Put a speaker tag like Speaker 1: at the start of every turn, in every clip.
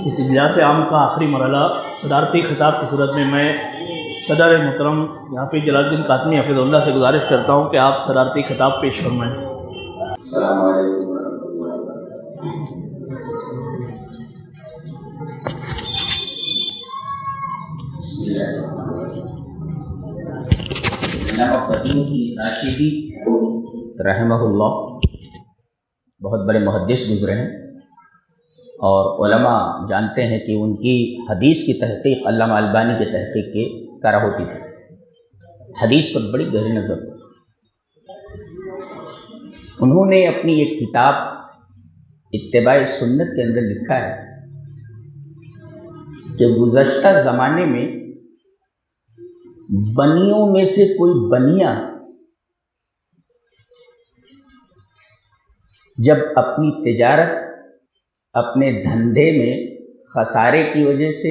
Speaker 1: اس اجلاس عام کا آخری مرحلہ صدارتی خطاب کی صورت میں میں صدر محترم حافظ جلال الدین قاسمی حفظہ اللہ سے گزارش کرتا ہوں کہ آپ صدارتی خطاب پیش فرمائیں۔
Speaker 2: السلام علیکم ورحمۃ اللہ وبرکاتہ۔ بسم اللہ الرحمن الرحیم۔ علامہ فقیہ راشدی رحمہ اللہ بہت بڑے محدث گزرے ہیں، اور علماء جانتے ہیں کہ ان کی حدیث کی تحقیق علامہ البانی کے تحقیق کی طرح ہوتی تھی۔ حدیث پر بڑی گہری نظر، انہوں نے اپنی ایک کتاب اتباع سنت کے اندر لکھا ہے کہ گزشتہ زمانے میں بنیوں میں سے کوئی بنیا جب اپنی تجارت، اپنے دھندے میں خسارے کی وجہ سے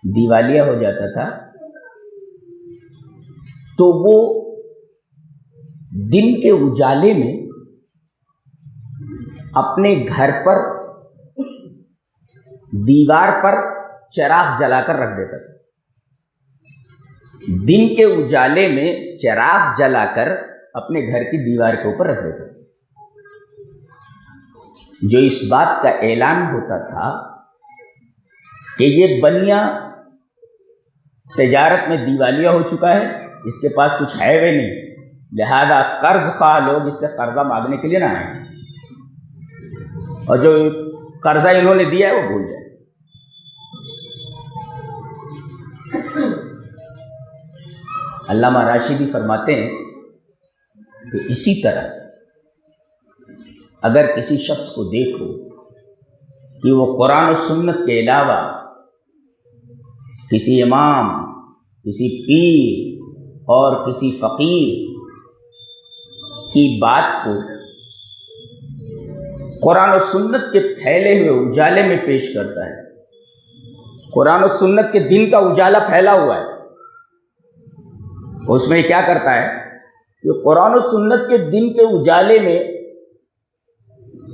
Speaker 2: دیوالیہ ہو جاتا تھا تو وہ دن کے اجالے میں اپنے گھر پر دیوار پر چراغ جلا کر رکھ دیتا تھا۔ دن کے اجالے میں چراغ جلا کر اپنے گھر کی دیوار کے اوپر رکھ دیتا تھا، جو اس بات کا اعلان ہوتا تھا کہ یہ بنیا تجارت میں دیوالیہ ہو چکا ہے، اس کے پاس کچھ ہے وہ نہیں، لہذا قرض خواہ لوگ اس سے قرضہ مانگنے کے لیے نہ آئیں، اور جو قرضہ انہوں نے دیا ہے وہ بھول جائیں۔ علامہ راشدی فرماتے ہیں کہ اسی طرح اگر کسی شخص کو دیکھو کہ وہ قرآن و سنت کے علاوہ کسی امام، کسی پیر اور کسی فقیر کی بات کو قرآن و سنت کے پھیلے ہوئے اجالے میں پیش کرتا ہے، قرآن و سنت کے دن کا اجالا پھیلا ہوا ہے، اس میں کیا کرتا ہے کہ قرآن و سنت کے دن کے اجالے میں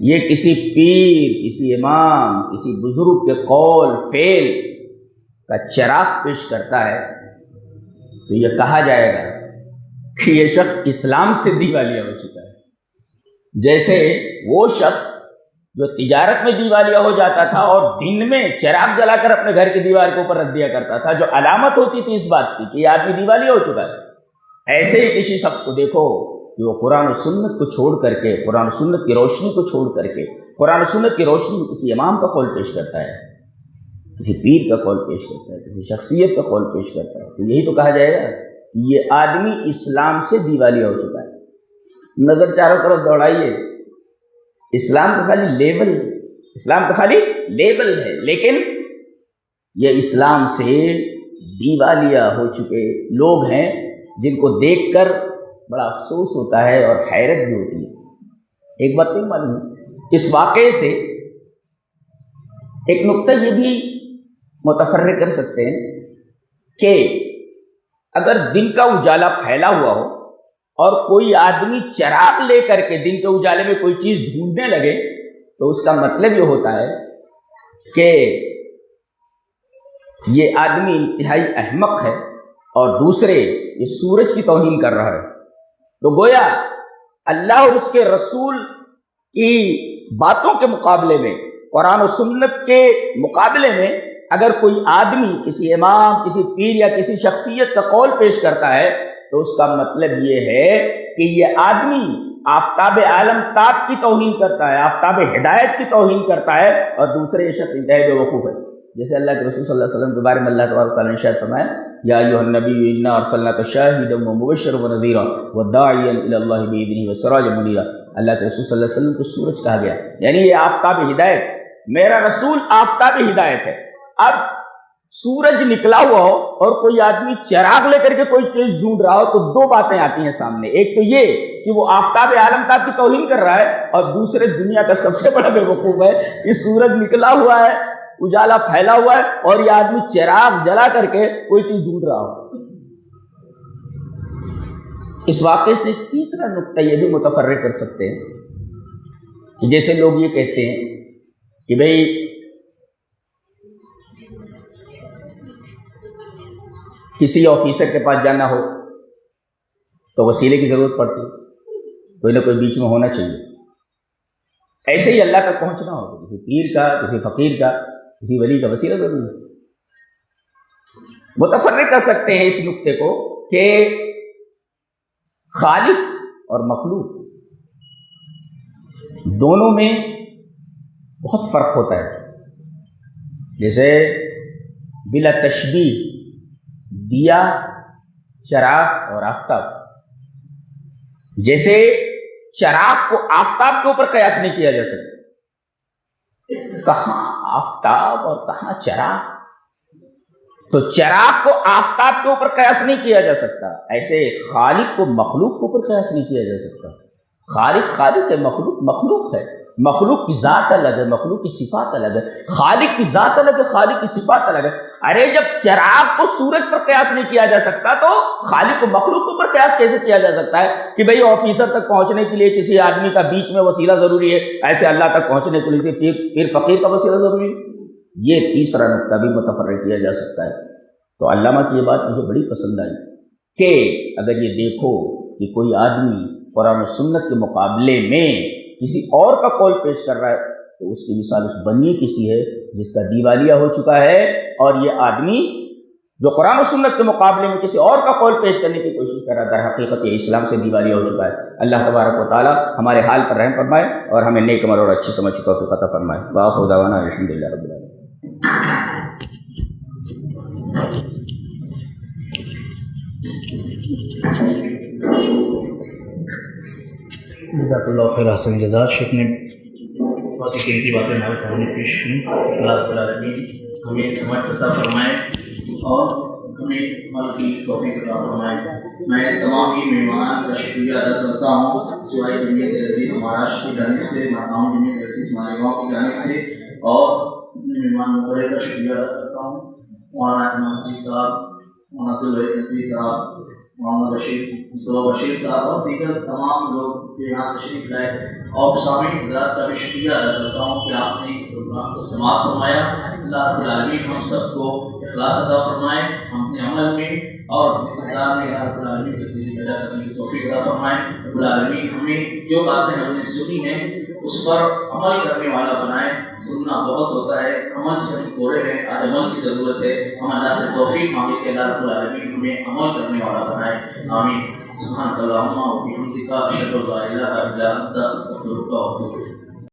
Speaker 2: یہ کسی پیر، کسی امام، کسی بزرگ کے قول فعل کا چراغ پیش کرتا ہے، تو یہ کہا جائے گا کہ یہ شخص اسلام سے دیوالیہ ہو چکا ہے۔ جیسے وہ شخص جو تجارت میں دیوالیہ ہو جاتا تھا اور دن میں چراغ جلا کر اپنے گھر کی دیوار کے اوپر رکھ دیا کرتا تھا، جو علامت ہوتی تھی اس بات کی کہ یہ آدمی دیوالیہ ہو چکا ہے، ایسے ہی کسی شخص کو دیکھو کہ وہ قرآن و سنت کو چھوڑ کر کے، قرآن و سنت کی روشنی کو چھوڑ کر کے، قرآن و سنت کی روشنی میں کسی امام کا قول پیش کرتا ہے، کسی پیر کا قول پیش کرتا ہے، کسی شخصیت کا قول پیش کرتا ہے، تو یہی تو کہا جائے گا کہ یہ آدمی اسلام سے دیوالیہ ہو چکا ہے۔ نظر چاروں طرف دوڑائیے، اسلام کا خالی لیبل ہے، اسلام کا خالی لیبل ہے، لیکن یہ اسلام سے دیوالیہ ہو چکے لوگ ہیں جن کو دیکھ کر بڑا افسوس ہوتا ہے اور حیرت بھی ہوتی ہے۔ ایک بات نہیں معلوم، اس واقعے سے ایک نقطہ یہ بھی متفرق کر سکتے ہیں کہ اگر دن کا اجالا پھیلا ہوا ہو اور کوئی آدمی چراغ لے کر کے دن کے اجالے میں کوئی چیز ڈھونڈنے لگے تو اس کا مطلب یہ ہوتا ہے کہ یہ آدمی انتہائی احمق ہے اور دوسرے یہ سورج کی توہین کر رہا ہے۔ تو گویا اللہ اور اس کے رسول کی باتوں کے مقابلے میں، قرآن و سنت کے مقابلے میں اگر کوئی آدمی کسی امام، کسی پیر یا کسی شخصیت کا قول پیش کرتا ہے تو اس کا مطلب یہ ہے کہ یہ آدمی آفتاب عالم تاب کی توہین کرتا ہے، آفتاب ہدایت کی توہین کرتا ہے، اور دوسرے یہ شخص انتہائی بے وقوف ہے۔ جیسے اللہ کے رسول صلی اللہ علیہ وسلم کے بارے میں اللہ تبارک و تعالیٰ نے ارشاد فرمایا، یا ایھا النبی انا ارسلناک شاہدا ومبشرا ونذیرا وداعیا الی اللہ باذنہ وسراجا منیرا۔ اللہ کے رسول صلی اللہ علیہ وسلم کو سورج کہا گیا، یعنی یہ آفتاب ہدایت، میرا رسول آفتاب ہدایت ہے۔ اب سورج نکلا ہوا ہو اور کوئی آدمی چراغ لے کر کے کوئی چیز ڈھونڈ رہا ہو تو دو باتیں آتی ہیں سامنے، ایک تو یہ کہ وہ آفتاب عالم تاب کی توہین کر رہا ہے، اور دوسرے دنیا کا سب سے بڑا بے وقوف ہے کہ سورج نکلا ہوا ہے، اجالا پھیلا ہوا ہے، اور یہ آدمی چراغ جلا کر کے کوئی چیز ڈھونڈ رہا ہو۔ اس واقعے سے تیسرا نقطہ یہ بھی متفرق کر سکتے ہیں کہ جیسے لوگ یہ کہتے ہیں کہ بھئی کسی آفیسر کے پاس جانا ہو تو وسیلے کی ضرورت پڑتی ہے، کوئی نہ کوئی بیچ میں ہونا چاہیے. ایسے ہی اللہ تک پہنچنا ہو تو کسی پیر کا، کسی فقیر کا، کسی ولی کا وسیلہ ضروری ہے. متفرق کر سکتے ہیں اس نقطے کو کہ خالق اور مخلوق دونوں میں بہت فرق ہوتا ہے. جیسے بلا تشبیہ دیا، چراغ اور آفتاب. جیسے چراغ کو آفتاب کے اوپر قیاس نہیں کیا جا سکتا، کہاں آفتاب اور کہاں چراغ، تو چراغ کو آفتاب کے اوپر قیاس نہیں کیا جا سکتا. ایسے خالق کو مخلوق کے اوپر قیاس نہیں کیا جا سکتا. خالق خالق ہے، مخلوق مخلوق ہے. مخلوق کی ذات الگ ہے، مخلوق کی صفات الگ ہے. خالق کی ذات الگ ہے، خالق کی صفات الگ ہے. ارے جب چراغ کو سورج پر قیاس نہیں کیا جا سکتا تو خالق کو مخلوق کے اوپر قیاس کیسے کیا جا سکتا ہے کہ بھئی آفیسر تک پہنچنے کے لیے کسی آدمی کا بیچ میں وسیلہ ضروری ہے، ایسے اللہ تک پہنچنے کے لیے پیر فقیر کا وسیلہ ضروری ہے. یہ تیسرا نقطہ بھی متفرق کیا جا سکتا ہے. تو علامہ کی یہ بات مجھے بڑی پسند آئی کہ اگر یہ دیکھو کہ کوئی آدمی قرآن و سنت کے مقابلے میں کسی اور کا قول پیش کر رہا ہے تو اس کی مثال اس بنی کسی ہے جس کا دیوالیہ ہو چکا ہے، اور یہ آدمی جو قرآن و سنت کے مقابلے میں کسی اور کا قول پیش کرنے کی کوشش کر رہا ہے در حقیقت یہ اسلام سے دیوالیہ ہو چکا ہے. اللہ تبارک و تعالی ہمارے حال پر رحم فرمائے اور ہمیں نیک عمل اور اچھی سمجھ کی توفیق عطا فرمائے. وآخر دعوانا الحمدللہ رب العالمین.
Speaker 1: جزاک اللہ خیر، حسن جزاک. شیخ نے بہت ہی قیمتی باتیں ہمارے سامنے پیش کی. اللہ رب العالمین ہمیں سمجھ عطا فرمائے اور ہمیں عمل کی توفیق عطا فرمائے. میں تمام ہی مہمان کا شکریہ ادا کرتا ہوں، سوائے جمعیت حدیث مہاراشٹر کی جانب سے، ماؤنٹ جمعیت حدیث مالیگاؤں کی جانب سے، اور مہمان مقرر کا شکریہ ادا کرتا ہوں، مولانا امام جی صاحب، مولانا عبدالوحید نقوی صاحب، محمد مصطفیٰ بشیر صاحب اور دیگر تمام لوگ جو یہاں تشریف لائے، اور سامعین حضرات کا بھی شکریہ ادا کرتا ہوں کہ آپ نے اس پروگرام کو سماعت فرمایا. اللہ رب العالمین ہم سب کو اخلاص عطا فرمائے، ہم اپنے عمل میں اور اقتدار میں اللہ رب العالمین کے ذریعے پیدا کرنے کی توفیق عطا فرمائے. رب العالمین ہمیں جو باتیں ہم نے سنی ہیں اس پر عمل کرنے والا بنائے. سننا بہت ہوتا ہے، عمل سے ہم پورے ہیں، آج عمل کی ضرورت ہے. ہم اللہ سے توفیق مانگے کہ اللہ رب العالمین ہمیں عمل کرنے والا بنائے. آمین. سبحانک اللہم و بحمدک، اشہد ان لا الہ الا انت، استغفرک و اتوب الیک.